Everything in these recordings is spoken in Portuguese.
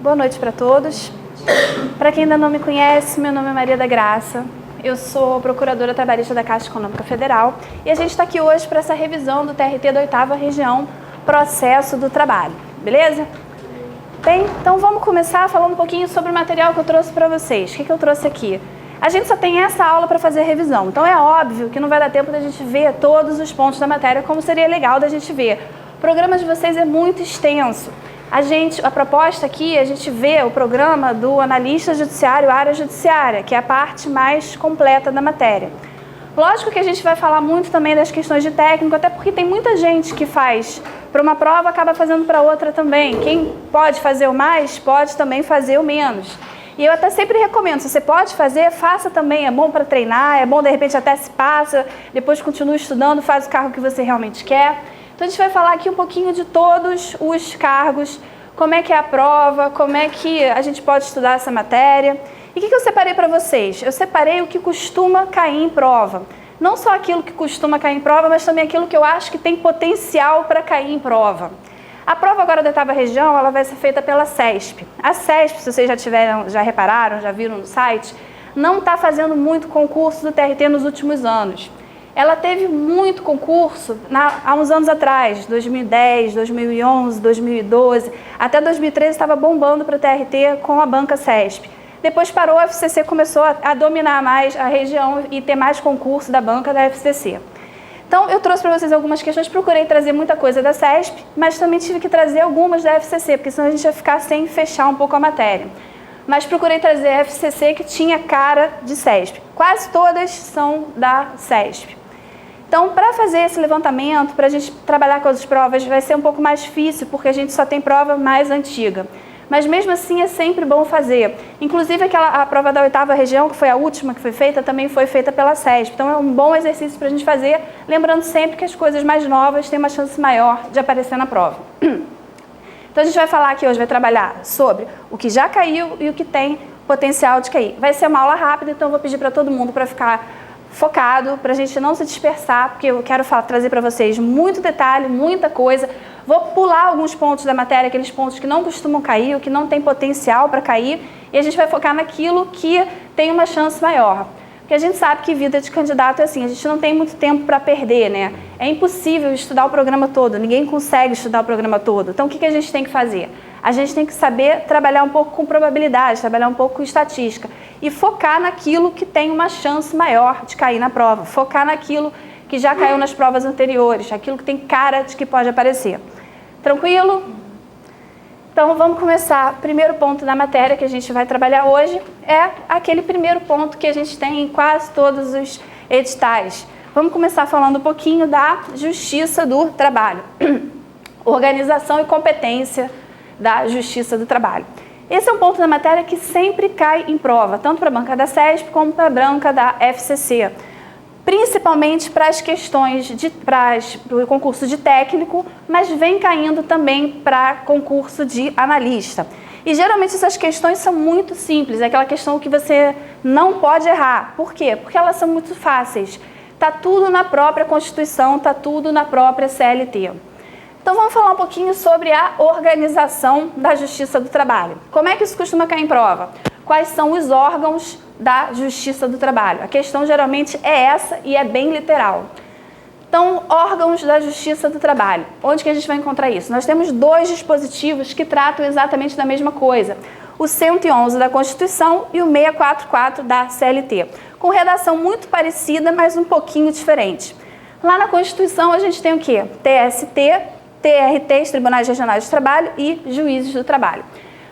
Boa noite para todos. Para quem ainda não me conhece, meu nome é Maria da Graça. Eu sou procuradora trabalhista da Caixa Econômica Federal e a gente está aqui hoje para essa revisão do TRT da 8ª Região, Processo do Trabalho. Beleza? Bem, então vamos começar falando um pouquinho sobre o material que eu trouxe para vocês. O que eu trouxe aqui? A gente só tem essa aula para fazer a revisão, então é óbvio que não vai dar tempo da gente ver todos os pontos da matéria, como seria legal da gente ver. O programa de vocês é muito extenso. A proposta aqui é a gente ver o programa do analista judiciário, área judiciária, que é a parte mais completa da matéria. Lógico que a gente vai falar muito também das questões de técnico, até porque tem muita gente que faz para uma prova, acaba fazendo para outra também. Quem pode fazer o mais, pode também fazer o menos. E eu até sempre recomendo, se você pode fazer, faça também, é bom para treinar, é bom de repente até se passa, depois continua estudando, faz o cargo que você realmente quer. Então a gente vai falar aqui um pouquinho de todos os cargos, como é que é a prova, como é que a gente pode estudar essa matéria. E o que eu separei para vocês? Eu separei o que costuma cair em prova. Não só aquilo que costuma cair em prova, mas também aquilo que eu acho que tem potencial para cair em prova. A prova agora da 8ª Região, ela vai ser feita pela CESP. A CESP, se vocês já repararam, já viram no site, não está fazendo muito concurso do TRT nos últimos anos. Ela teve muito concurso há uns anos atrás, 2010, 2011, 2012, até 2013 estava bombando para o TRT com a banca CESP. Depois parou, a FCC começou a dominar mais a região e ter mais concurso da banca da FCC. Então, eu trouxe para vocês algumas questões, procurei trazer muita coisa da CESP, mas também tive que trazer algumas da FCC, porque senão a gente ia ficar sem fechar um pouco a matéria. Mas procurei trazer a FCC que tinha cara de CESP. Quase todas são da CESP. Então, para fazer esse levantamento, para a gente trabalhar com as provas, vai ser um pouco mais difícil, porque a gente só tem prova mais antiga. Mas mesmo assim é sempre bom fazer. Inclusive a prova da 8ª Região, que foi a última que foi feita, também foi feita pela CESP. Então é um bom exercício para a gente fazer, lembrando sempre que as coisas mais novas têm uma chance maior de aparecer na prova. Então a gente vai falar aqui hoje, vai trabalhar sobre o que já caiu e o que tem potencial de cair. Vai ser uma aula rápida, então eu vou pedir para todo mundo para ficar focado, para a gente não se dispersar, porque eu quero trazer para vocês muito detalhe, muita coisa. Vou pular alguns pontos da matéria, aqueles pontos que não costumam cair, ou que não tem potencial para cair, e a gente vai focar naquilo que tem uma chance maior. Porque a gente sabe que vida de candidato é assim, a gente não tem muito tempo para perder, né? É impossível estudar o programa todo, ninguém consegue estudar o programa todo. Então, o que a gente tem que fazer? A gente tem que saber trabalhar um pouco com probabilidade, trabalhar um pouco com estatística e focar naquilo que tem uma chance maior de cair na prova, focar naquilo que já caiu nas provas anteriores, aquilo que tem cara de que pode aparecer. Tranquilo? Então, vamos começar. O primeiro ponto da matéria que a gente vai trabalhar hoje é aquele primeiro ponto que a gente tem em quase todos os editais. Vamos começar falando um pouquinho da Justiça do Trabalho. Organização e competência da Justiça do Trabalho. Esse é um ponto da matéria que sempre cai em prova, tanto para a banca da CESP como para a banca da FCC. Principalmente para as questões para o concurso de técnico, mas vem caindo também para concurso de analista. E geralmente essas questões são muito simples, é aquela questão que você não pode errar. Por quê? Porque elas são muito fáceis. Está tudo na própria Constituição, está tudo na própria CLT. Então vamos falar um pouquinho sobre a organização da Justiça do Trabalho. Como é que isso costuma cair em prova? Quais são os órgãos da Justiça do Trabalho? A questão geralmente é essa e é bem literal. Então, órgãos da Justiça do Trabalho. Onde que a gente vai encontrar isso? Nós temos dois dispositivos que tratam exatamente da mesma coisa. O 111 da Constituição e o 644 da CLT. Com redação muito parecida, mas um pouquinho diferente. Lá na Constituição a gente tem o quê? TST, TRTs, Tribunais Regionais de Trabalho e Juízes do Trabalho.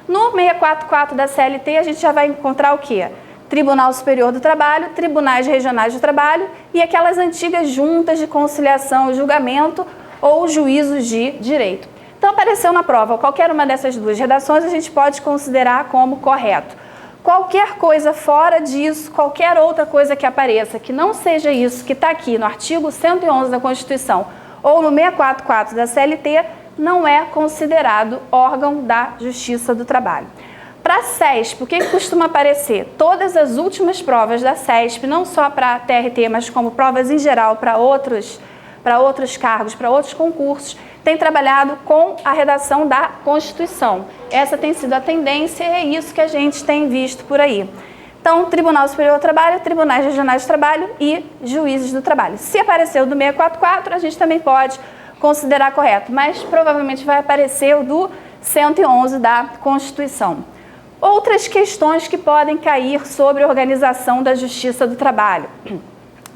No 644 da CLT a gente já vai encontrar o quê? Tribunal Superior do Trabalho, Tribunais Regionais do Trabalho e aquelas antigas juntas de conciliação e julgamento ou juízos de direito. Então apareceu na prova, qualquer uma dessas duas redações a gente pode considerar como correto. Qualquer coisa fora disso, qualquer outra coisa que apareça, que não seja isso que está aqui no artigo 111 da Constituição ou no 644 da CLT, não é considerado órgão da Justiça do Trabalho. Para a CESP, o que costuma aparecer? Todas as últimas provas da CESP, não só para a TRT, mas como provas em geral para outros para outros cargos, para outros concursos, tem trabalhado com a redação da Constituição. Essa tem sido a tendência e é isso que a gente tem visto por aí. Então, Tribunal Superior do Trabalho, Tribunais Regionais do Trabalho e Juízes do Trabalho. Se apareceu do 644, a gente também pode considerar correto, mas provavelmente vai aparecer o do 111 da Constituição. Outras questões que podem cair sobre a organização da Justiça do Trabalho.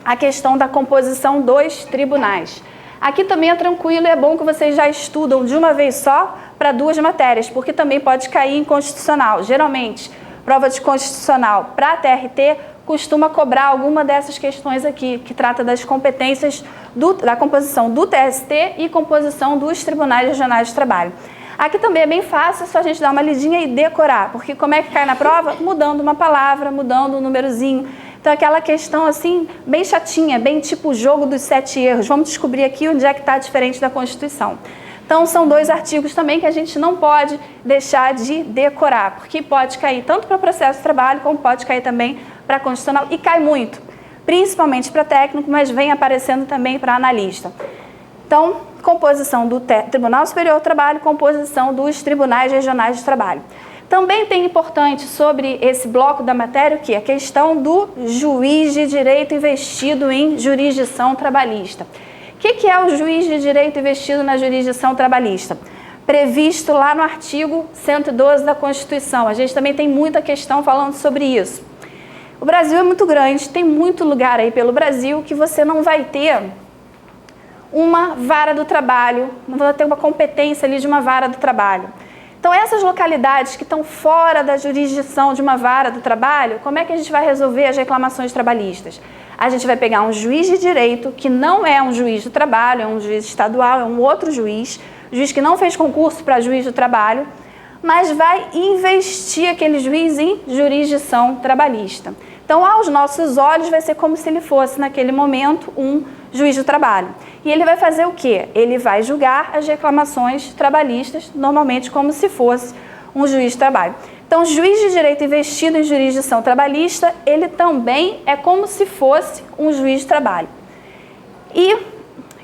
A questão da composição dos tribunais. Aqui também é tranquilo e é bom que vocês já estudam de uma vez só para 2 matérias, porque também pode cair em constitucional. Geralmente, prova de constitucional para a TRT costuma cobrar alguma dessas questões aqui, que trata das competências da composição do TST e composição dos Tribunais Regionais de Trabalho. Aqui também é bem fácil, é só a gente dar uma lidinha e decorar, porque como é que cai na prova? Mudando uma palavra, mudando um númerozinho. Então, aquela questão assim, bem chatinha, bem tipo o jogo dos 7 erros. Vamos descobrir aqui onde é que está diferente da Constituição. Então, são 2 artigos também que a gente não pode deixar de decorar, porque pode cair tanto para o processo de trabalho, como pode cair também para a Constitucional, e cai muito, principalmente para técnico, mas vem aparecendo também para analista. Então, composição do Tribunal Superior do Trabalho, composição dos Tribunais Regionais de Trabalho. Também tem importante sobre esse bloco da matéria o que? A questão do juiz de direito investido em jurisdição trabalhista. O que é o juiz de direito investido na jurisdição trabalhista? Previsto lá no artigo 112 da Constituição. A gente também tem muita questão falando sobre isso. O Brasil é muito grande, tem muito lugar aí pelo Brasil que você não vai ter uma vara do trabalho, não vai ter uma competência ali de uma vara do trabalho. Então, essas localidades que estão fora da jurisdição de uma vara do trabalho, como é que a gente vai resolver as reclamações trabalhistas? A gente vai pegar um juiz de direito, que não é um juiz do trabalho, é um juiz estadual, é um outro juiz que não fez concurso para juiz do trabalho, mas vai investir aquele juiz em jurisdição trabalhista. Então, aos nossos olhos, vai ser como se ele fosse, naquele momento, um juiz do trabalho. E ele vai fazer o quê? Ele vai julgar as reclamações trabalhistas, normalmente como se fosse um juiz de trabalho. Então, o juiz de direito investido em jurisdição trabalhista, ele também é como se fosse um juiz de trabalho. E o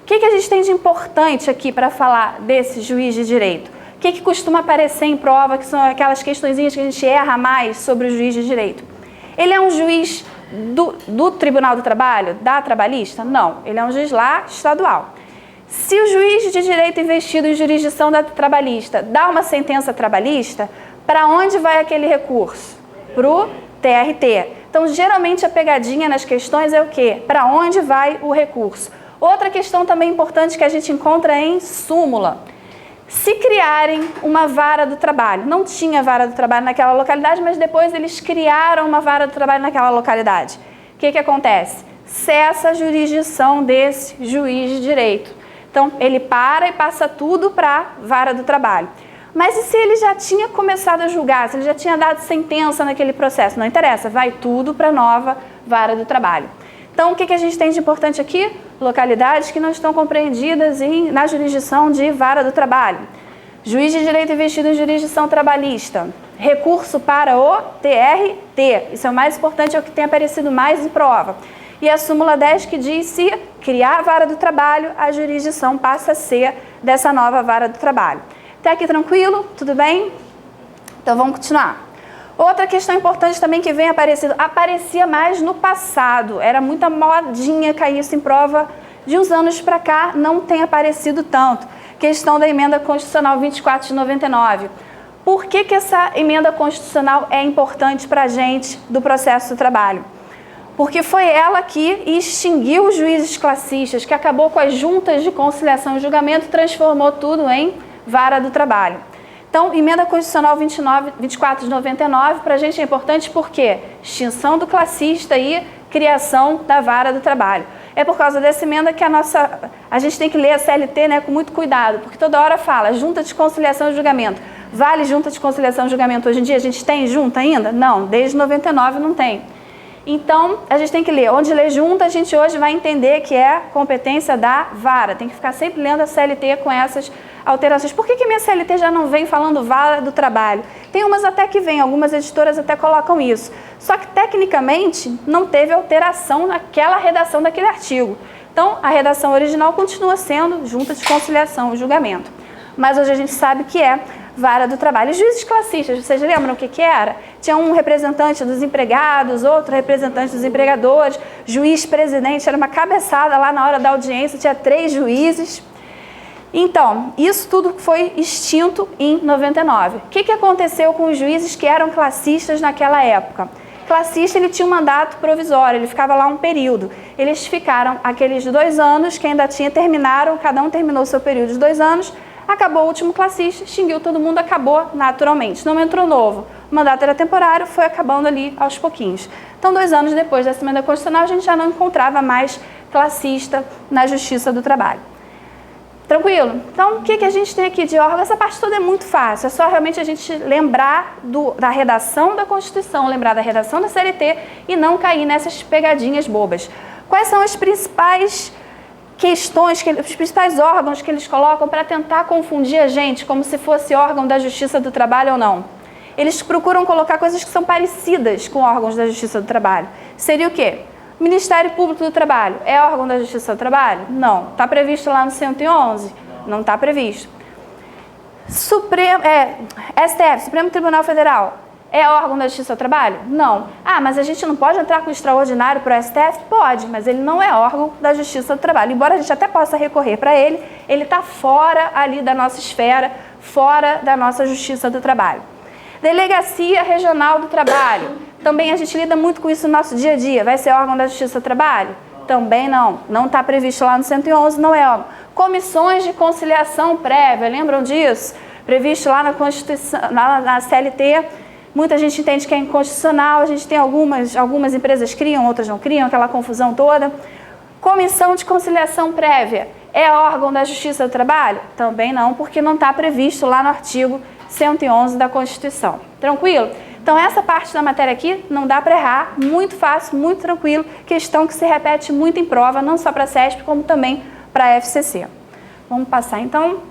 que a gente tem de importante aqui para falar desse juiz de direito? O que costuma aparecer em prova, que são aquelas questõezinhas que a gente erra mais sobre o juiz de direito? Ele é um juiz do Tribunal do Trabalho, da trabalhista? Não, ele é um juiz lá estadual. Se o juiz de direito investido em jurisdição da trabalhista dá uma sentença trabalhista, para onde vai aquele recurso? Para o TRT. Então, geralmente a pegadinha nas questões é o quê? Para onde vai o recurso? Outra questão também importante que a gente encontra em súmula. Se criarem uma vara do trabalho, não tinha vara do trabalho naquela localidade, mas depois eles criaram uma vara do trabalho naquela localidade. O que acontece? Cessa a jurisdição desse juiz de direito. Então, ele para e passa tudo para a vara do trabalho. Mas e se ele já tinha começado a julgar, se ele já tinha dado sentença naquele processo? Não interessa, vai tudo para a nova vara do trabalho. Então, o que a gente tem de importante aqui? Localidades que não estão compreendidas na jurisdição de vara do trabalho. Juiz de direito investido em jurisdição trabalhista. Recurso para o TRT. Isso é o mais importante, é o que tem aparecido mais em prova. E a súmula 10 que diz se criar a vara do trabalho, a jurisdição passa a ser dessa nova vara do trabalho. Até aqui tranquilo? Tudo bem? Então, vamos continuar. Outra questão importante também que vem aparecendo, aparecia mais no passado, era muita modinha cair isso em prova, de uns anos para cá não tem aparecido tanto. Questão da emenda constitucional 24 de 99. Por que essa emenda constitucional é importante para a gente do processo do trabalho? Porque foi ela que extinguiu os juízes classistas, que acabou com as juntas de conciliação e julgamento, transformou tudo em vara do trabalho. Então, emenda constitucional 24 de 99, para a gente é importante porque extinção do classista e criação da vara do trabalho. É por causa dessa emenda que a gente tem que ler a CLT, né, com muito cuidado, porque toda hora fala junta de conciliação e julgamento. Vale junta de conciliação e julgamento hoje em dia? A gente tem junta ainda? Não, desde 99 não tem. Então, a gente tem que ler. Onde lê junta, a gente hoje vai entender que é competência da vara. Tem que ficar sempre lendo a CLT com essas alterações. Por que minha CLT já não vem falando vara do trabalho? Tem umas até que vem, algumas editoras até colocam isso. Só que, tecnicamente, não teve alteração naquela redação daquele artigo. Então, a redação original continua sendo junta de conciliação e julgamento. Mas hoje a gente sabe que é vara do trabalho. Os juízes classistas, vocês lembram o que era? Tinha um representante dos empregados, outro representante dos empregadores, juiz-presidente, era uma cabeçada lá na hora da audiência, tinha 3 juízes. Então, isso tudo foi extinto em 99. O que aconteceu com os juízes que eram classistas naquela época? Classista, ele tinha um mandato provisório, ele ficava lá um período. Eles ficaram aqueles 2 anos, que ainda terminaram, cada um terminou o seu período de 2 anos, acabou o último classista, extinguiu todo mundo, acabou naturalmente. Não entrou novo. O mandato era temporário, foi acabando ali aos pouquinhos. Então, 2 anos depois dessa emenda constitucional, a gente já não encontrava mais classista na Justiça do Trabalho. Tranquilo? Então, o que a gente tem aqui de órgão? Essa parte toda é muito fácil, é só realmente a gente lembrar da redação da Constituição, lembrar da redação da CLT e não cair nessas pegadinhas bobas. Quais são as principais questões, os principais órgãos que eles colocam para tentar confundir a gente como se fosse órgão da Justiça do Trabalho ou não? Eles procuram colocar coisas que são parecidas com órgãos da Justiça do Trabalho. Seria o quê? Ministério Público do Trabalho é órgão da Justiça do Trabalho? Não. Está previsto lá no 111? Não está previsto. STF, Supremo Tribunal Federal, é órgão da Justiça do Trabalho? Não. Ah, mas a gente não pode entrar com extraordinário para o STF? Pode, mas ele não é órgão da Justiça do Trabalho. Embora a gente até possa recorrer para ele está fora ali da nossa esfera, fora da nossa Justiça do Trabalho. Delegacia Regional do Trabalho. Também a gente lida muito com isso no nosso dia a dia. Vai ser órgão da Justiça do Trabalho? Também não. Não está previsto lá no 111, não é órgão. Comissões de conciliação prévia, lembram disso? Previsto lá na Constituição, na CLT. Muita gente entende que é inconstitucional. A gente tem algumas empresas criam, outras não criam, aquela confusão toda. Comissão de conciliação prévia é órgão da Justiça do Trabalho? Também não, porque não está previsto lá no artigo 111 da Constituição. Tranquilo? Então, essa parte da matéria aqui não dá para errar, muito fácil, muito tranquilo, questão que se repete muito em prova, não só para a CESP, como também para a FCC. Vamos passar, então.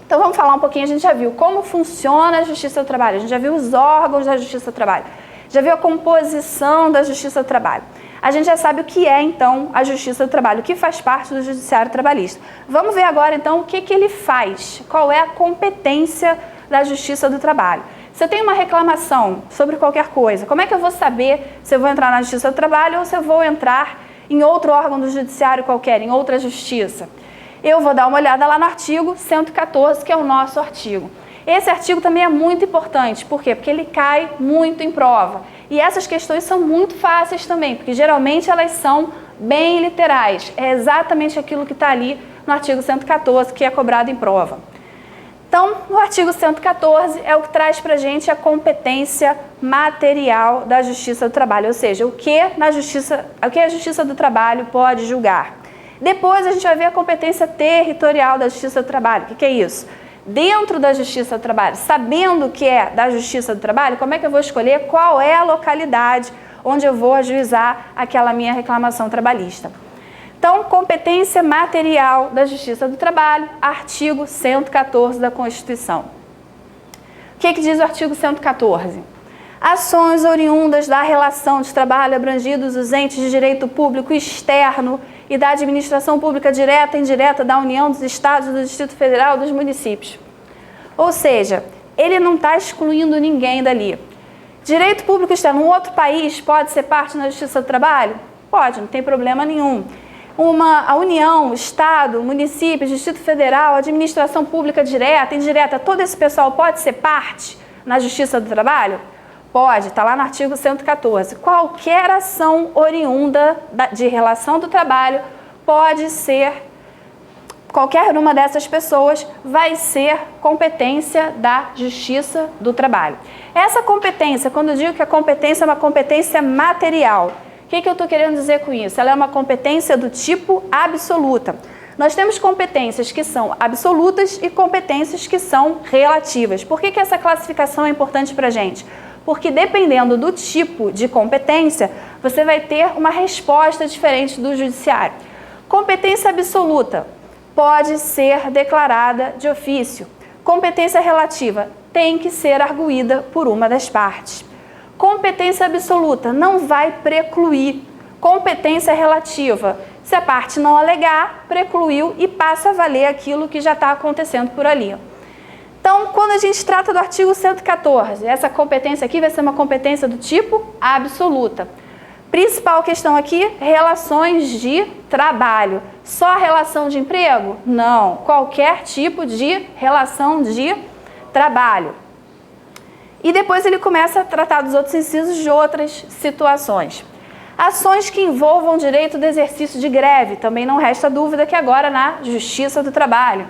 Então, vamos falar um pouquinho, a gente já viu como funciona a Justiça do Trabalho, a gente já viu os órgãos da Justiça do Trabalho, já viu a composição da Justiça do Trabalho. A gente já sabe o que é, então, a Justiça do Trabalho, o que faz parte do Judiciário Trabalhista. Vamos ver agora, então, o que ele faz, qual é a competência da Justiça do Trabalho. Se eu tenho uma reclamação sobre qualquer coisa, como é que eu vou saber se eu vou entrar na Justiça do Trabalho ou se eu vou entrar em outro órgão do Judiciário qualquer, em outra justiça? Eu vou dar uma olhada lá no artigo 114, que é o nosso artigo. Esse artigo também é muito importante. Por quê? Porque ele cai muito em prova. E essas questões são muito fáceis também, porque geralmente elas são bem literais. É exatamente aquilo que está ali no artigo 114, que é cobrado em prova. Então, o artigo 114 é o que traz para a gente a competência material da Justiça do Trabalho, ou seja, o que a Justiça do Trabalho pode julgar. Depois a gente vai ver a competência territorial da Justiça do Trabalho. O que é isso? Dentro da Justiça do Trabalho, sabendo o que é da Justiça do Trabalho, como é que eu vou escolher qual é a localidade onde eu vou ajuizar aquela minha reclamação trabalhista. Então, competência material da Justiça do Trabalho, artigo 114 da Constituição. O que diz o artigo 114? Ações oriundas da relação de trabalho abrangidos os entes de direito público externo e da administração pública direta e indireta da União, dos Estados, do Distrito Federal e dos municípios. Ou seja, ele não está excluindo ninguém dali. Direito público externo, um outro país pode ser parte da Justiça do Trabalho? Pode, não tem problema nenhum. A União, Estado, município, Distrito Federal, administração pública direta, indireta, todo esse pessoal pode ser parte na Justiça do Trabalho? Pode, está lá no artigo 114. Qualquer ação oriunda de relação do trabalho pode ser, qualquer uma dessas pessoas vai ser competência da Justiça do Trabalho. Essa competência, quando eu digo que a competência é uma competência material, o que eu estou querendo dizer com isso? Ela é uma competência do tipo absoluta. Nós temos competências que são absolutas e competências que são relativas. Por que essa classificação é importante para a gente? Porque dependendo do tipo de competência, você vai ter uma resposta diferente do judiciário. Competência absoluta pode ser declarada de ofício. Competência relativa tem que ser arguída por uma das partes. Competência absoluta não vai precluir. Competência relativa, Se a parte não alegar, precluiu e passa a valer aquilo que já está acontecendo por ali. Então, quando a gente trata do artigo 114, essa competência aqui vai ser uma competência do tipo absoluta. Principal questão aqui, relações de trabalho. Só relação de emprego? Não, qualquer tipo de relação de trabalho. E depois ele começa a tratar dos outros incisos de outras situações. Ações que envolvam o direito do exercício de greve, também não resta dúvida que agora na Justiça do Trabalho.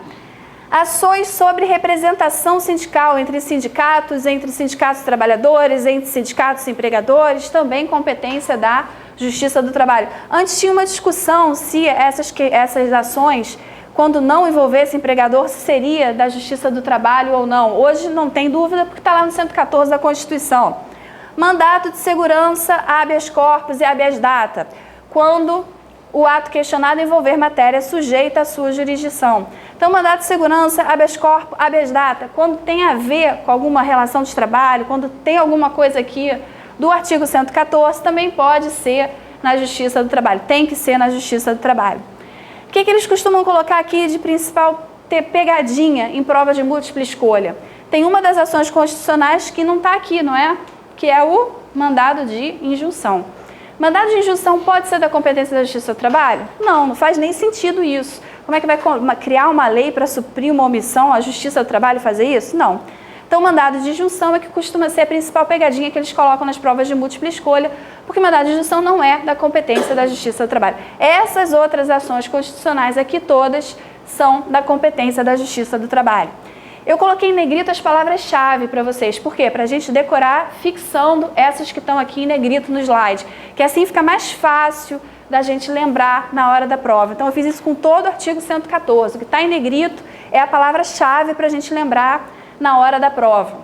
Ações sobre representação sindical entre sindicatos e trabalhadores, entre sindicatos e empregadores, também competência da Justiça do Trabalho. Antes tinha uma discussão se essas ações, quando não envolvesse empregador, seria da Justiça do Trabalho ou não. Hoje não tem dúvida porque está lá no 114 da Constituição. Mandato de segurança, habeas corpus e habeas data, quando o ato questionado envolver matéria sujeita à sua jurisdição. Então, mandato de segurança, habeas corpus, habeas data, quando tem a ver com alguma relação de trabalho, quando tem alguma coisa aqui do artigo 114, também pode ser na Justiça do Trabalho, tem que ser na Justiça do Trabalho. O que eles costumam colocar aqui de principal ter pegadinha em prova de múltipla escolha? Tem uma das ações constitucionais que não está aqui, não é? Que é o mandado de injunção. Mandado de injunção pode ser da competência da Justiça do Trabalho? Não, não faz nem sentido isso. Como é que vai criar uma lei para suprir uma omissão, a Justiça do Trabalho fazer isso? Não. Então, mandado de injunção é que costuma ser a principal pegadinha que eles colocam nas provas de múltipla escolha, porque mandado de injunção não é da competência da Justiça do Trabalho. Essas outras ações constitucionais aqui todas são da competência da Justiça do Trabalho. Eu coloquei em negrito as palavras-chave para vocês. Por quê? Para a gente decorar fixando essas que estão aqui em negrito no slide, que assim fica mais fácil da gente lembrar na hora da prova. Então, eu fiz isso com todo o artigo 114. O que está em negrito é a palavra-chave para a gente lembrar na hora da prova.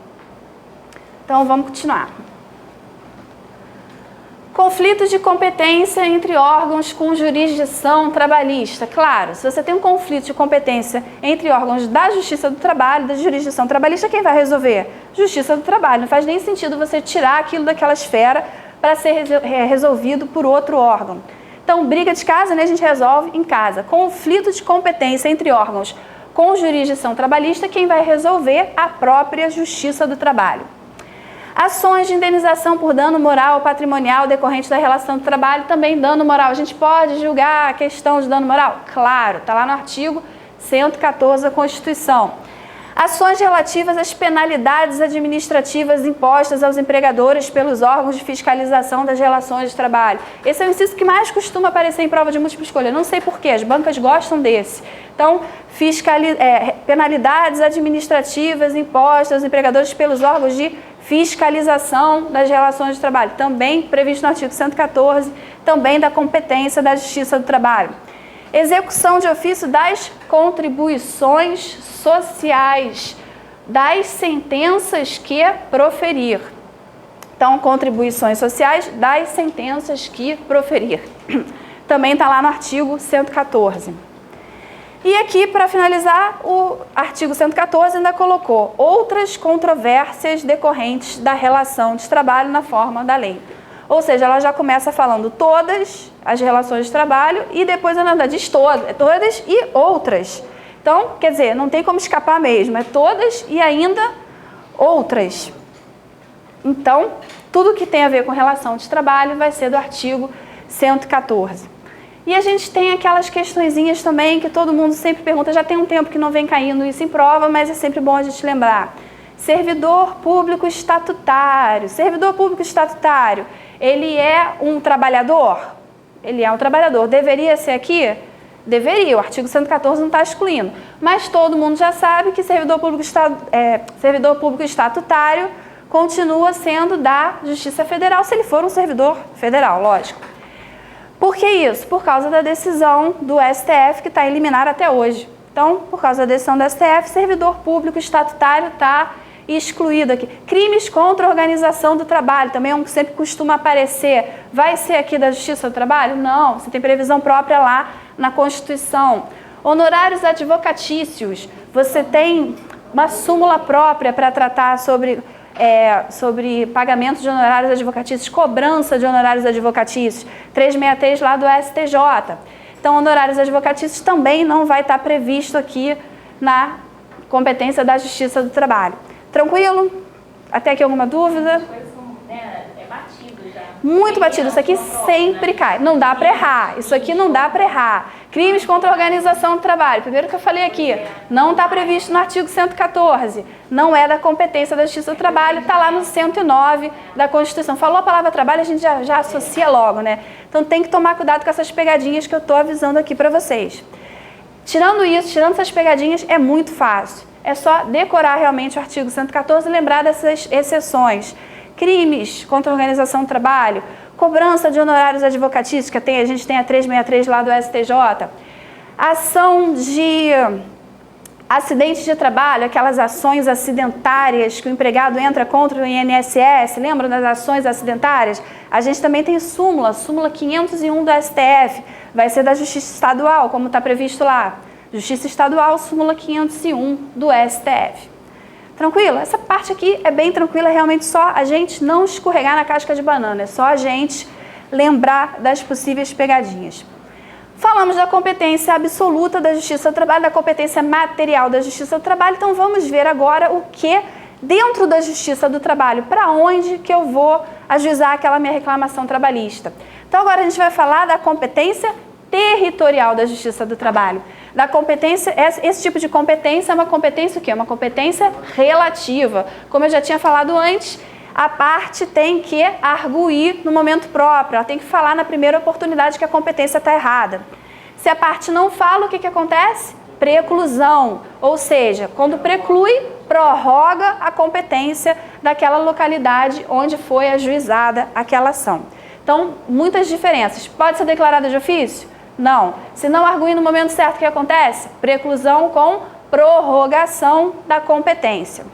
Então, vamos continuar. Conflito de competência entre órgãos com jurisdição trabalhista. Claro, se você tem um conflito de competência entre órgãos da Justiça do Trabalho, da jurisdição trabalhista, quem vai resolver? Justiça do Trabalho. Não faz nem sentido você tirar aquilo daquela esfera para ser resolvido por outro órgão. Então, briga de casa, né, a gente resolve em casa. Conflito de competência entre órgãos com jurisdição trabalhista, quem vai resolver? A própria Justiça do Trabalho. Ações de indenização por dano moral ou patrimonial decorrente da relação de trabalho, também dano moral. A gente pode julgar a questão de dano moral? Claro, está lá no artigo 114 da Constituição. Ações relativas às penalidades administrativas impostas aos empregadores pelos órgãos de fiscalização das relações de trabalho. Esse é o inciso que mais costuma aparecer em prova de múltipla escolha. Não sei porquê, as bancas gostam desse. Então, penalidades administrativas impostas aos empregadores pelos órgãos de fiscalização das relações de trabalho, também previsto no artigo 114, também da competência da Justiça do Trabalho. Execução de ofício das contribuições sociais, das sentenças que proferir. Então, contribuições sociais das sentenças que proferir. Também está lá no artigo 114. E aqui, para finalizar, o artigo 114 ainda colocou outras controvérsias decorrentes da relação de trabalho na forma da lei. Ou seja, ela já começa falando todas as relações de trabalho e depois ela diz todas e outras. Então, quer dizer, não tem como escapar mesmo, é todas e ainda outras. Então, tudo que tem a ver com relação de trabalho vai ser do artigo 114. E a gente tem aquelas questõezinhas também que todo mundo sempre pergunta, já tem um tempo que não vem caindo isso em prova, mas é sempre bom a gente lembrar. Servidor público estatutário. Servidor público estatutário, ele é um trabalhador? Ele é um trabalhador. Deveria ser aqui? Deveria, o artigo 114 não está excluindo. Mas todo mundo já sabe que servidor público estatutário continua sendo da Justiça Federal, se ele for um servidor federal, lógico. Por que isso? Por causa da decisão do STF, que está em liminar até hoje. Então, por causa da decisão do STF, servidor público estatutário está excluído aqui. Crimes contra a organização do trabalho, também é um que sempre costuma aparecer. Vai ser aqui da Justiça do Trabalho? Não, você tem previsão própria lá na Constituição. Honorários advocatícios, você tem uma súmula própria para tratar sobre pagamento de honorários advocatícios, cobrança de honorários advocatícios, 363 lá do STJ. Então, honorários advocatícios também não vai estar previsto aqui na competência da Justiça do Trabalho. Tranquilo? Até aqui alguma dúvida? É batido já. Muito batido. Isso aqui sempre cai. Não dá para errar. Isso aqui não dá para errar. Crimes contra a organização do trabalho. Primeiro que eu falei aqui, não está previsto no artigo 114. Não é da competência da Justiça do Trabalho. Está lá no 109 da Constituição. Falou a palavra trabalho, a gente já associa logo, né? Então tem que tomar cuidado com essas pegadinhas que eu estou avisando aqui para vocês. Tirando isso, tirando essas pegadinhas, é muito fácil. É só decorar realmente o artigo 114 e lembrar dessas exceções. Crimes contra a organização do trabalho, cobrança de honorários advocatícios, que a gente tem a 363 lá do STJ, ação de acidentes de trabalho, aquelas ações acidentárias que o empregado entra contra o INSS, lembram das ações acidentárias? A gente também tem súmula 501 do STF, vai ser da Justiça Estadual, como está previsto lá. Justiça Estadual, súmula 501 do STF. Tranquilo? Essa parte aqui é bem tranquila, realmente só a gente não escorregar na casca de banana, é só a gente lembrar das possíveis pegadinhas. Falamos da competência absoluta da Justiça do Trabalho, da competência material da Justiça do Trabalho, então vamos ver agora o que dentro da Justiça do Trabalho, para onde que eu vou ajuizar aquela minha reclamação trabalhista. Então agora a gente vai falar da competência territorial da Justiça do Trabalho. Da competência, esse tipo de competência é uma competência o quê? Uma competência relativa. Como eu já tinha falado antes, a parte tem que arguir no momento próprio, ela tem que falar na primeira oportunidade que a competência está errada. Se a parte não fala, o que acontece? Preclusão, ou seja, quando preclui, prorroga a competência daquela localidade onde foi ajuizada aquela ação. Então, muitas diferenças. Pode ser declarada de ofício? Não. Se não arguir no momento certo, o que acontece? Preclusão com prorrogação da competência.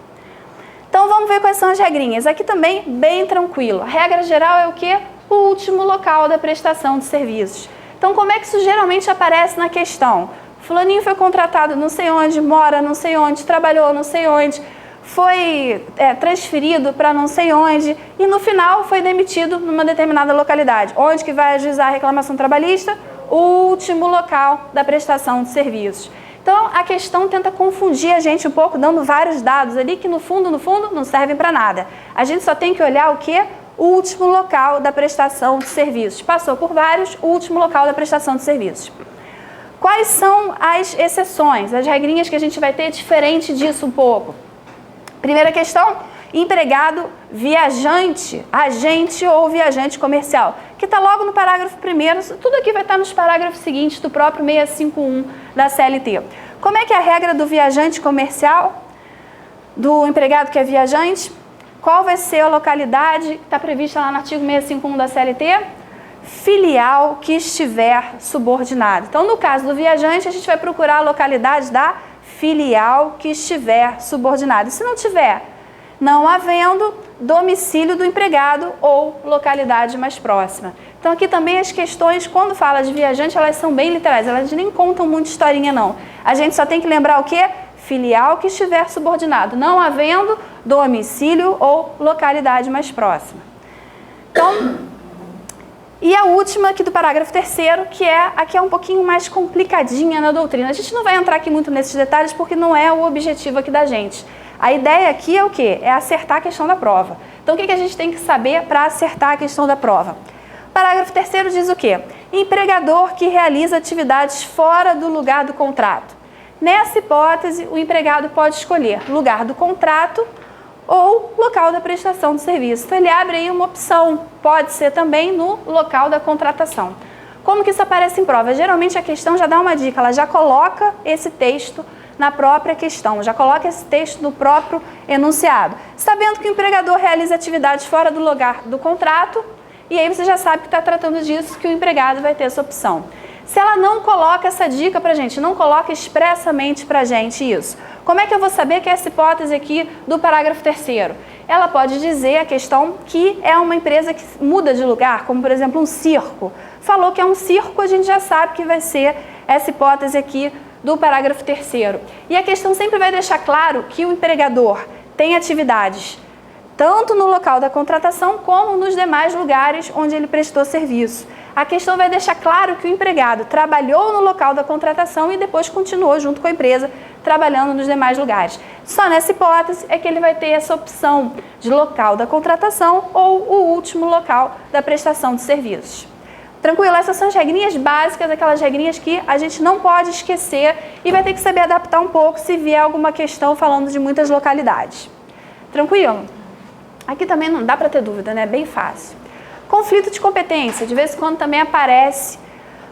Então, vamos ver quais são as regrinhas. Aqui também, bem tranquilo. A regra geral é o quê? O último local da prestação de serviços. Então, como é que isso geralmente aparece na questão? Fulaninho foi contratado não sei onde, mora não sei onde, trabalhou não sei onde, foi transferido para não sei onde e no final foi demitido numa determinada localidade. Onde que vai ajuizar a reclamação trabalhista? O último local da prestação de serviços. Então, a questão tenta confundir a gente um pouco, dando vários dados ali que no fundo, não servem para nada. A gente só tem que olhar o quê? O último local da prestação de serviços. Passou por vários, o último local da prestação de serviços. Quais são as exceções, as regrinhas que a gente vai ter diferente disso um pouco? Primeira questão, empregado viajante, agente ou viajante comercial, que está logo no parágrafo 1º, tudo aqui vai estar nos parágrafos seguintes do próprio 651 da CLT. Como é que é a regra do viajante comercial, do empregado que é viajante? Qual vai ser a localidade que está prevista lá no artigo 651 da CLT? Filial que estiver subordinado. Então, no caso do viajante, a gente vai procurar a localidade da filial que estiver subordinado. E se não tiver, não havendo domicílio do empregado ou localidade mais próxima. Então, aqui também as questões, quando fala de viajante, elas são bem literais, elas nem contam muita historinha, não. A gente só tem que lembrar o quê? Filial que estiver subordinado, não havendo domicílio ou localidade mais próxima. Então, e a última aqui do parágrafo 3º, que é a que é um pouquinho mais complicadinha na doutrina. A gente não vai entrar aqui muito nesses detalhes porque não é o objetivo aqui da gente. A ideia aqui é o quê? É acertar a questão da prova. Então, o que a gente tem que saber para acertar a questão da prova? O parágrafo 3º diz o quê? Empregador que realiza atividades fora do lugar do contrato. Nessa hipótese, o empregado pode escolher lugar do contrato ou local da prestação de serviço. Então, ele abre aí uma opção, pode ser também no local da contratação. Como que isso aparece em prova? Geralmente a questão já dá uma dica, ela já coloca esse texto na própria questão, já coloca esse texto no próprio enunciado. Sabendo que o empregador realiza atividades fora do lugar do contrato, e aí você já sabe que está tratando disso, que o empregado vai ter essa opção. Se ela não coloca essa dica para a gente, não coloca expressamente para a gente isso, como é que eu vou saber que essa hipótese aqui do parágrafo 3º? Ela pode dizer a questão que é uma empresa que muda de lugar, como por exemplo um circo. Falou que é um circo, a gente já sabe que vai ser essa hipótese aqui do parágrafo 3º. E a questão sempre vai deixar claro que o empregador tem atividades tanto no local da contratação como nos demais lugares onde ele prestou serviço. A questão vai deixar claro que o empregado trabalhou no local da contratação e depois continuou junto com a empresa, trabalhando nos demais lugares. Só nessa hipótese é que ele vai ter essa opção de local da contratação ou o último local da prestação de serviços. Tranquilo? Essas são as regrinhas básicas, aquelas regrinhas que a gente não pode esquecer e vai ter que saber adaptar um pouco se vier alguma questão falando de muitas localidades. Tranquilo? Aqui também não dá para ter dúvida, né? Bem fácil. Conflito de competência, de vez em quando também aparece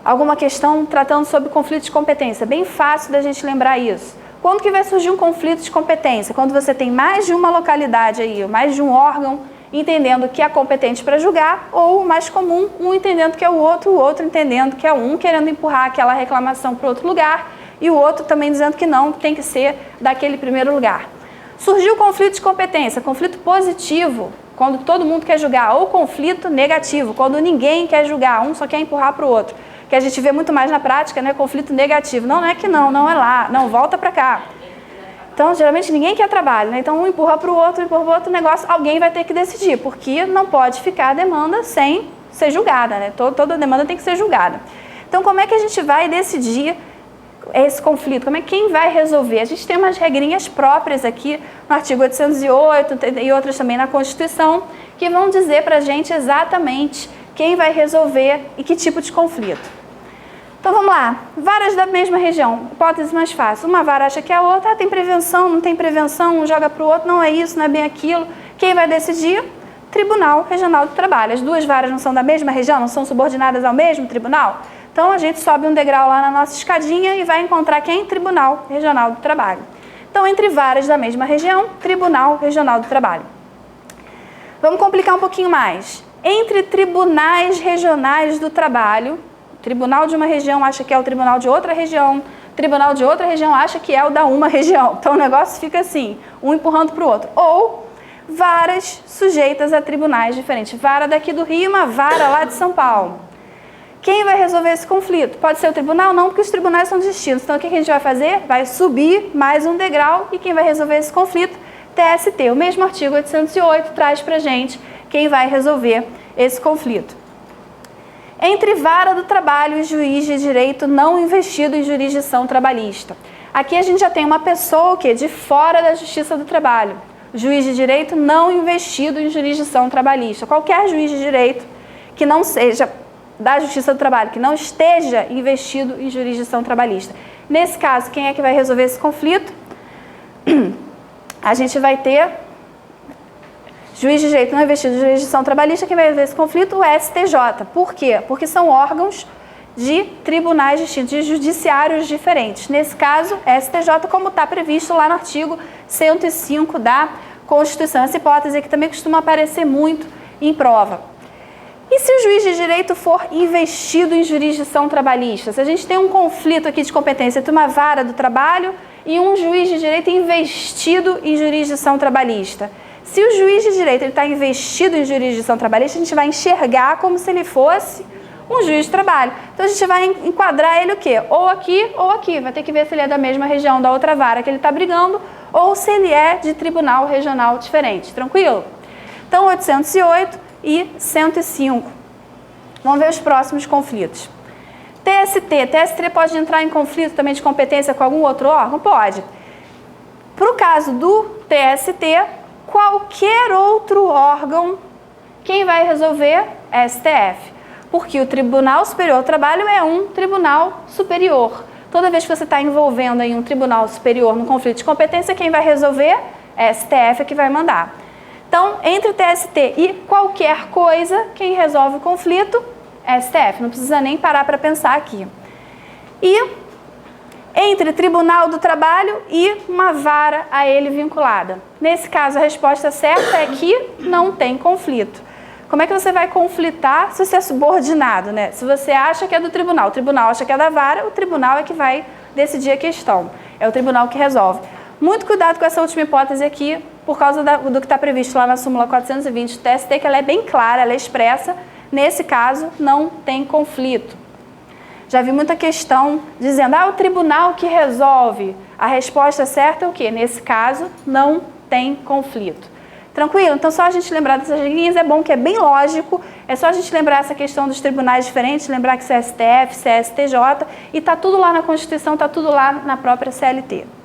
alguma questão tratando sobre conflito de competência. Bem fácil da gente lembrar isso. Quando que vai surgir um conflito de competência? Quando você tem mais de uma localidade aí, mais de um órgão entendendo que é competente para julgar, ou o mais comum, um entendendo que é o outro entendendo que é um, querendo empurrar aquela reclamação para outro lugar, e o outro também dizendo que não, tem que ser daquele primeiro lugar. Surgiu conflito de competência, conflito positivo, quando todo mundo quer julgar, ou conflito negativo, quando ninguém quer julgar, um só quer empurrar para o outro, que a gente vê muito mais na prática, né? Conflito negativo. Não é que não é lá, não, volta para cá. Então, geralmente ninguém quer trabalho, né? Então, um empurra para o outro, o negócio, alguém vai ter que decidir, porque não pode ficar a demanda sem ser julgada, né? Toda demanda tem que ser julgada. Então, como é que a gente vai decidir esse conflito? Como é que quem vai resolver? A gente tem umas regrinhas próprias aqui no artigo 808 e outras também na Constituição que vão dizer para a gente exatamente quem vai resolver e que tipo de conflito. Então vamos lá, varas da mesma região, hipótese mais fácil. Uma vara acha que é a outra, tem prevenção, não tem prevenção, um joga para o outro, não é isso, não é bem aquilo. Quem vai decidir? Tribunal Regional do Trabalho. As duas varas não são da mesma região, não são subordinadas ao mesmo tribunal? Então, a gente sobe um degrau lá na nossa escadinha e vai encontrar quem? Tribunal Regional do Trabalho. Então, entre varas da mesma região, Tribunal Regional do Trabalho. Vamos complicar um pouquinho mais. Entre tribunais regionais do trabalho, o tribunal de uma região acha que é o tribunal de outra região, o tribunal de outra região acha que é o da uma região. Então, o negócio fica assim, um empurrando para o outro. Ou varas sujeitas a tribunais diferentes. Vara daqui do Rio e uma vara lá de São Paulo. Quem vai resolver esse conflito? Pode ser o tribunal? Não, porque os tribunais são distintos. Então, o que a gente vai fazer? Vai subir mais um degrau e quem vai resolver esse conflito? TST. O mesmo artigo 808 traz para a gente quem vai resolver esse conflito. Entre vara do trabalho e juiz de direito não investido em jurisdição trabalhista. Aqui a gente já tem uma pessoa que de fora da Justiça do Trabalho. Juiz de direito não investido em jurisdição trabalhista. Qualquer juiz de direito que não seja da Justiça do Trabalho, que não esteja investido em jurisdição trabalhista. Nesse caso, quem é que vai resolver esse conflito? A gente vai ter juiz de direito não investido em jurisdição trabalhista, quem vai resolver esse conflito? O STJ. Por quê? Porque são órgãos de tribunais distintos, de judiciários diferentes. Nesse caso, STJ, como está previsto lá no artigo 105 da Constituição. Essa hipótese aqui também costuma aparecer muito em prova. E se o juiz de direito for investido em jurisdição trabalhista? Se a gente tem um conflito aqui de competência entre uma vara do trabalho e um juiz de direito investido em jurisdição trabalhista. Se o juiz de direito está investido em jurisdição trabalhista, a gente vai enxergar como se ele fosse um juiz de trabalho. Então, a gente vai enquadrar ele o quê? Ou aqui. Vai ter que ver se ele é da mesma região da outra vara que ele está brigando ou se ele é de tribunal regional diferente. Tranquilo? Então, 808 e 105. Vamos ver os próximos conflitos. TST pode entrar em conflito também de competência com algum outro órgão? Pode. Para o caso do TST, qualquer outro órgão, quem vai resolver? STF. Porque o Tribunal Superior do Trabalho é um tribunal superior. Toda vez que você está envolvendo em um tribunal superior no conflito de competência, quem vai resolver? STF é que vai mandar. Então, entre TST e qualquer coisa, quem resolve o conflito? STF. Não precisa nem parar para pensar aqui. E entre Tribunal do Trabalho e uma vara a ele vinculada. Nesse caso, a resposta certa é que não tem conflito. Como é que você vai conflitar se você é subordinado, né? Se você acha que é do tribunal, o tribunal acha que é da vara, o tribunal é que vai decidir a questão. É o tribunal que resolve. Muito cuidado com essa última hipótese aqui, por causa do que está previsto lá na súmula 420 do TST, que ela é bem clara, ela é expressa. Nesse caso, não tem conflito. Já vi muita questão dizendo, o tribunal que resolve. A resposta certa é o quê? Nesse caso, não tem conflito. Tranquilo? Então, só a gente lembrar dessas regrinhas é bom, que é bem lógico. É só a gente lembrar essa questão dos tribunais diferentes, lembrar que isso é STF, isso é STJ, e está tudo lá na Constituição, está tudo lá na própria CLT.